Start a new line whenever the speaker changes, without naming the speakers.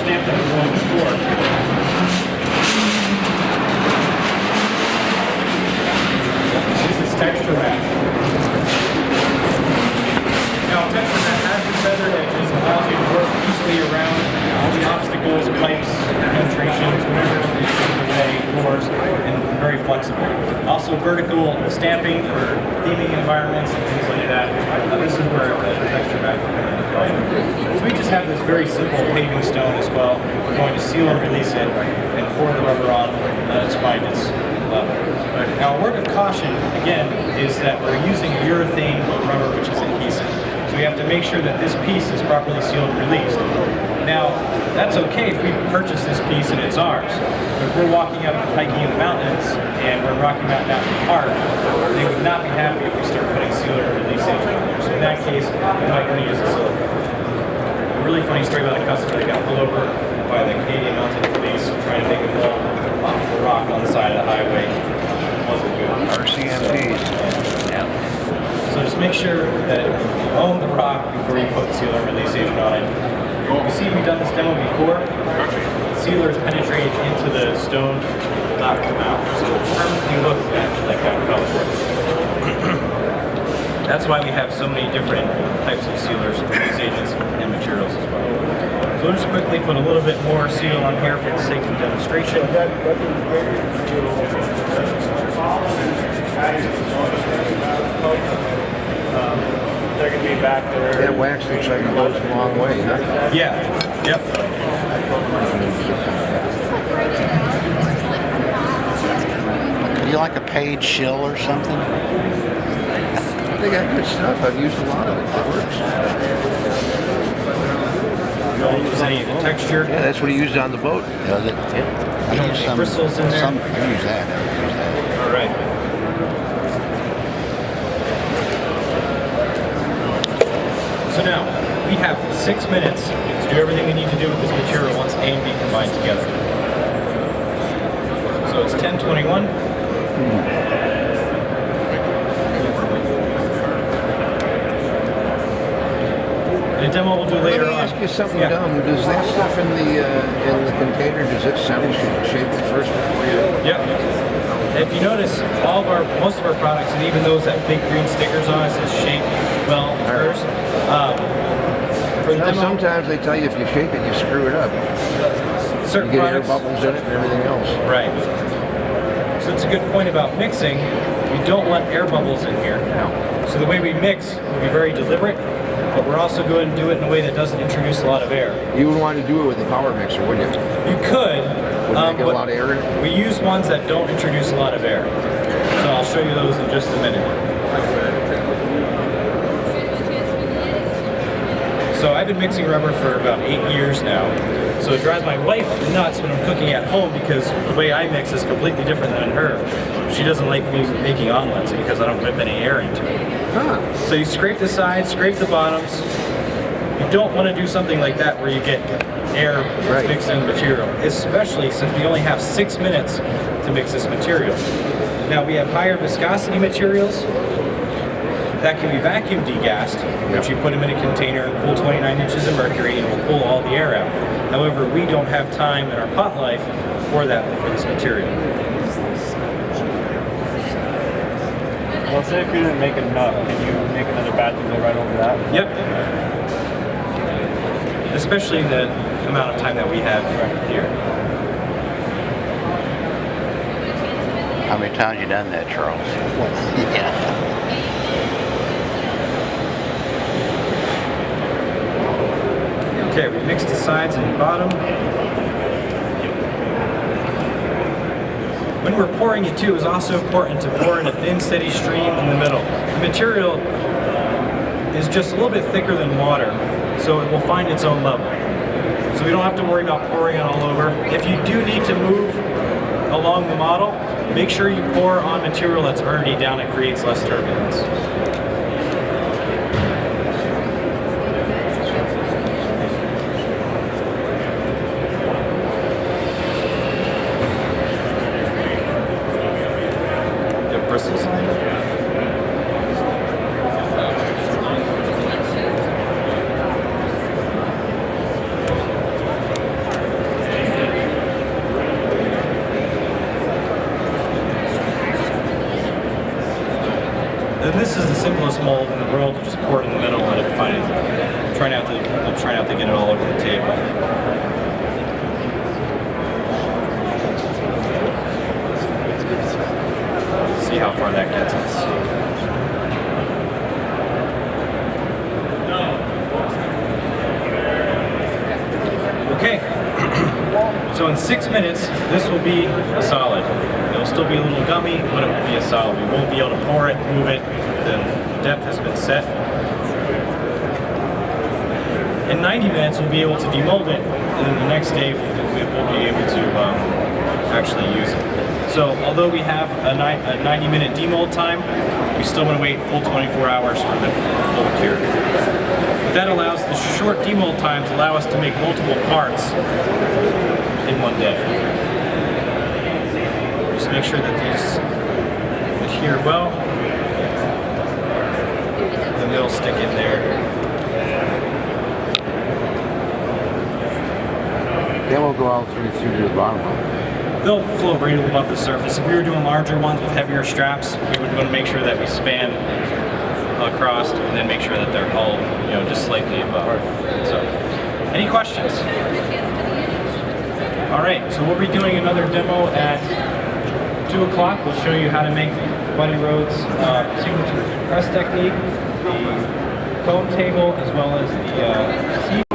stamp that was on before. This is texture mat. Now, texture mat has the feathered edges, allows you to work easily around all the obstacles, pipes, penetrations, whatever is in the way, doors, and very flexible. Also, vertical stamping for theming environments and things like that. This is where the texture mat comes into play. So we just have this very simple paving stone as well. We're going to seal and release it and pour the rubber on at its finest level. Now, a word of caution, again, is that we're using urethane rubber, which is adhesive. So we have to make sure that this piece is properly sealed and released. Now, that's okay if we purchase this piece and it's ours. But if we're walking up and hiking in the mountains and we're in Rocky Mountain National Park, they would not be happy if we start putting sealer or release agent on there. So in that case, we might want to use a silicone. A really funny story about a customer that got pulled over by the Canadian Mounted Police trying to make a wall off the rock on the side of the highway. It wasn't good.
RCMPs.
Yeah. So just make sure that you own the rock before you put sealer and release agent on it. You see we've done this demo before. The sealer is penetrated into the stone, not come out. So it permanently looks like that color. That's why we have so many different types of sealers, release agents, and materials as well. So we'll just quickly put a little bit more seal on here for the sake of demonstration. They're going to be back there.
That wax looks like it goes a long way, huh?
Yeah. Yep.
Do you like a paid shill or something? They got good stuff. I've used a lot of it. It works.
Is any texture?
Yeah, that's what he used on the boat. Does it? Yeah. I use some
bristles in there.
I use that.
All right. So now, we have 6 minutes to do everything we need to do with this material once A and B combine together. So it's 10:21. And a demo we'll do later on.
Let me ask you something dumb. Does that stuff in the container, does it settle shape it first before you?
Yep. If you notice, most of our products, and even those that big green stickers on it says shape well first. For the demo,
sometimes they tell you if you shake it, you screw it up.
Certain
you get air
products,
bubbles in it and everything else.
Right. So it's a good point about mixing. We don't want air bubbles in here.
No.
So the way we mix will be very deliberate, but we're also going to do it in a way that doesn't introduce a lot of air.
You would want to do it with a power mixer, wouldn't you?
You could.
Would it get a lot of air in it?
We use ones that don't introduce a lot of air. So I'll show you those in just a minute. So I've been mixing rubber for about 8 years now. So it drives my wife nuts when I'm cooking at home because the way I mix is completely different than her. She doesn't like me making omelets because I don't whip any air into it.
Huh.
So you scrape the sides, scrape the bottoms. You don't want to do something like that where you get air mixed in the material, especially since we only have 6 minutes to mix this material. Now we have higher viscosity materials that can be vacuum degassed, which you put them in a container and cool 29 inches of mercury and it will pull all the air out. However, we don't have time in our pot life for that for this material.
Well, say if you didn't make enough, can you make another batch and go right over that?
Yep. Especially the amount of time that we have here.
How many times you done that, Charles? Yeah.
Okay, we mixed the sides and the bottom. When we're pouring it too, it's also important to pour in a thin, steady stream in the middle. The material is just a little bit thicker than water, so it will find its own level. So we don't have to worry about pouring it all over. If you do need to move along the model, make sure you pour on material that's already down. It creates less turbulence. Bristles on it. then this is the simplest mold in the world. You just pour it in the middle and it finds. Try not to get it all over the table. See how far that gets us. Okay. So in 6 minutes, this will be a solid. It'll still be a little gummy, but it will be a solid. We won't be able to pour it, move it. The depth has been set. In 90 minutes, we'll be able to demold it, and then the next day we'll be able to actually use it. So although we have a 90-minute demold time, we still want to wait full 24 hours for the full cure. But that allows the short demold times allow us to make multiple parts in one day. Just make sure that these adhere well, and they'll stick in there.
They won't go out through the bottom.
They'll float right above the surface. If we were doing larger ones with heavier straps, we would want to make sure that we span across and then make sure that they're all, just slightly above. So, any questions? All right, so we'll be doing another demo at 2 o'clock. We'll show you how to make Buddy Rhodes' signature press technique, the cone table, as well as the